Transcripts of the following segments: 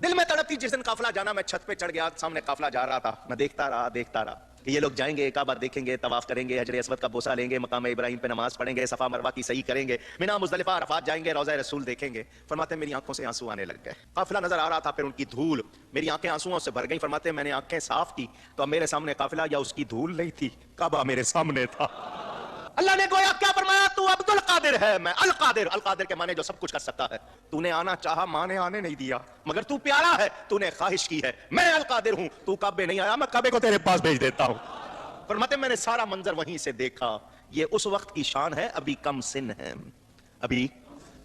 دل میں تڑپتی جس دن قافلہ جانا. میں چھت پہ چڑھ گیا, سامنے قافلہ جا رہا تھا. میں دیکھتا رہا کہ یہ لوگ جائیں گے, کعبہ دیکھیں گے, طواف کریں گے, حجر اسود کا بوسہ لیں گے, مقام ابراہیم پہ نماز پڑھیں گے, صفا مروہ کی صحیح کریں گے, مینا مزدلفہ عرفات جائیں گے, روضہ رسول دیکھیں گے. فرماتے ہیں میری آنکھوں سے آنسو آنے لگ گئے. قافلہ نظر آ رہا تھا, پھر ان کی دھول, میری آنکھیں آنسوؤں سے بھر گئیں. فرماتے ہیں میں نے آنکھیں صاف کی تو اب میرے سامنے قافلہ یا اس کی دھول نہیں تھی, کعبہ میرے سامنے تھا. اللہ نے گویا کیا فرمایا, تو عبد القادر ہے, میں القادر. القادر کے معنی جو سب کچھ کر سکتا ہے. تو نے آنا چاہا, ماں نے آنے نہیں دیا, مگر تو پیارا ہے, تو نے خواہش کی ہے. میں القادر ہوں, تو کعبے نہیں آیا, میں کعبے کو تیرے پاس بھیج دیتا ہوں. فرماتے میں نے سارا منظر وہیں سے دیکھا. یہ اس وقت کی شان ہے, ابھی کم سن ہے. ابھی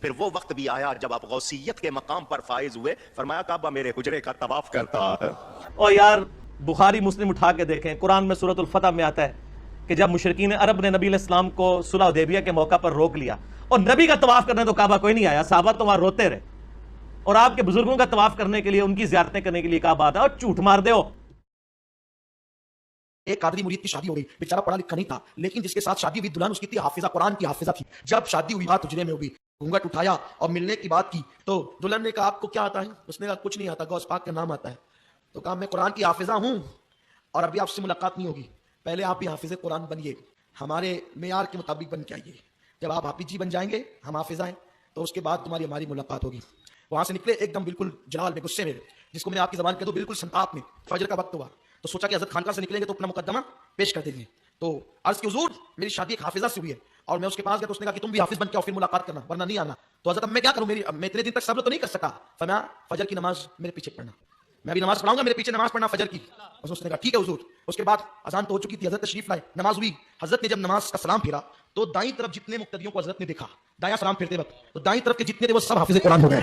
پھر وہ وقت بھی آیا جب آپ غوثیت کے مقام پر فائز ہوئے. فرمایا کعبہ میرے حجرے کا طواف کرتا ہے. اور یار بخاری مسلم اٹھا کے دیکھیں, قرآن میں سورۃ الفتح میں آتا ہے کہ جب مشرکین عرب نے نبی علیہ السلام کو صلح حدیبیہ کے موقع پر روک لیا اور نبی کا طواف کرنے تو کعبہ کوئی نہیں آیا, صحابہ تو وہاں روتے رہے, اور آپ کے بزرگوں کا طواف کرنے کے لیے, ان کی زیارتیں کرنے کے لیے کعبہ آتا ہے, اور جھوٹ مار دے ہو. ایک قادری مرید کی شادی ہو گئی, بیچارہ پڑھا لکھا نہیں تھا, لیکن جس کے ساتھ شادی ہوئی دلہن اس کی تھی حافظہ, قرآن کی حافظہ تھی. جب شادی ہوئی بات حجرے میں ہوئی, گھونگھٹ اٹھایا اور ملنے کی بات کی تو دلہن نے کہا آپ کو کیا آتا ہے؟ اس نے کہا کچھ نہیں آتا, غوث پاک کا نام آتا ہے. تو کہا میں قرآن کی حافظہ ہوں اور ابھی آپ سے ملاقات نہیں ہوگی, پہلے آپ بھی حافظ قرآن بنیے, ہمارے معیار کے مطابق بن کے آئیے. جب آپ حافظ جی بن جائیں گے, ہم حافظہ ہیں, تو اس کے بعد تمہاری ہماری ملاقات ہوگی. وہاں سے نکلے ایک دم بالکل جلال میں, غصے میں, جس کو میں آپ کی زبان کہہ دوں بالکل سنتاپ میں. فجر کا وقت ہوا تو سوچا کہ حضرت خانقاہ سے نکلیں گے تو اپنا مقدمہ پیش کر دیں گے. تو عرض کی حضور میری شادی ایک حافظہ سے ہوئی ہے, اور میں اس کے پاس گیا تو اس نے کہا کہ تم بھی حافظ بن کے اور پھر ملاقات کرنا, ورنہ نہیں آنا. تو حضرت اب میں کیا کروں, میں اتنے دن تک صبر تو نہیں کر سکا. فرمایا فجر کی نماز میرے پیچھے پڑھنا, میں بھی نماز پڑھاؤں گا, میرے پیچھے نماز پڑھنا فجر کی. اس نے کہا ٹھیک ہے حضور. اس کے بعد اذان تو ہو چکی تھی, حضرت تشریف لائے, نماز ہوئی. حضرت نے جب نماز کا سلام پھیرا تو دائیں طرف جتنے مقتدیوں کو حضرت نے دیکھا دایاں سلام پھیرتے وقت, تو دائیں طرف کے جتنے تھے وہ سب حافظ قرآن ہو گئے.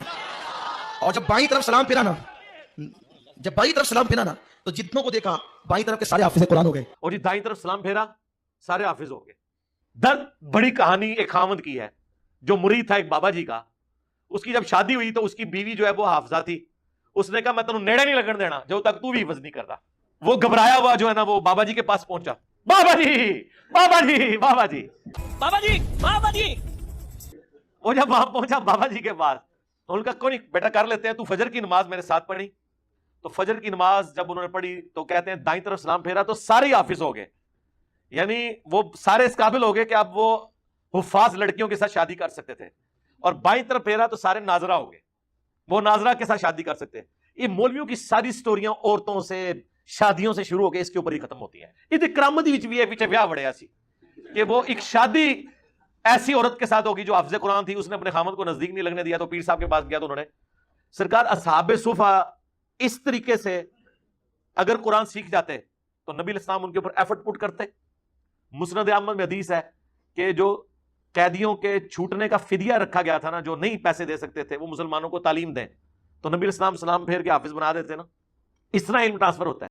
اور جب بائیں طرف سلام پھیرا نا, تو جتنوں کو دیکھا بائیں طرف کے سارے حافظ قرآن ہو گئے. اور جی دائیں طرف سلام پھیرا, سارے حافظ ہو گئے. درد بڑی کہانی ایک خاوند کی ہے جو مرید تھا ایک بابا جی کا. اس کی جب شادی ہوئی تو اس کی بیوی جو ہے وہ حافظہ تھی. اس نے کہا میں تمہیں نیڑے نہیں لگن دینا جب تک تو بھی حفظ نہیں کرتا. وہ گھبرایا ہوا جو ہے نا وہ بابا جی کے پاس پہنچا, بابا جی بابا جی بابا جی بابا جی بابا جی. وہ جب وہاں پہنچا بابا جی کے پاس تو ان کا کوئی نہیں بیٹا کر لیتے ہیں, تو فجر کی نماز میرے ساتھ پڑھی. تو فجر کی نماز جب انہوں نے پڑھی تو کہتے ہیں دائیں طرف سلام پھیرا تو سارے حافظ ہو گئے. یعنی وہ سارے اس قابل ہو گئے کہ اب وہ حفاظ لڑکیوں کے ساتھ شادی کر سکتے تھے. اور بائیں طرف پھیرا تو سارے ناظرہ ہو گئے, وہ ناظرہ کے ساتھ شادی کر سکتے. یہ مولویوں کی ساری سٹوریاں عورتوں سے, شادیوں سے شروع ہو کے اس کے اوپر ہی ختم ہوتی ہیں. یہ کرامت بھی ہے پیچھے بیاہ بڑے ایسی کہ وہ ایک شادی ایسی عورت کے ساتھ ہوگی جو حافظ قرآن تھی, اس نے اپنے خامد کو نزدیک نہیں لگنے دیا. تو پیر صاحب کے پاس گیا تو انہوں نے سرکار اصحاب صفا اس طریقے سے اگر قرآن سیکھ جاتے تو نبی علیہ السلام ان کے اوپر ایفرٹ پٹ کرتے. مسند احمد میں حدیث ہے کہ جو قیدیوں کے چھوٹنے کا فدیہ رکھا گیا تھا نا, جو نہیں پیسے دے سکتے تھے, وہ مسلمانوں کو تعلیم دیں, تو نبی علیہ السلام سلام پھیر کے حافظ بنا دیتے نا. اس طرح علم ٹرانسفر ہوتا ہے.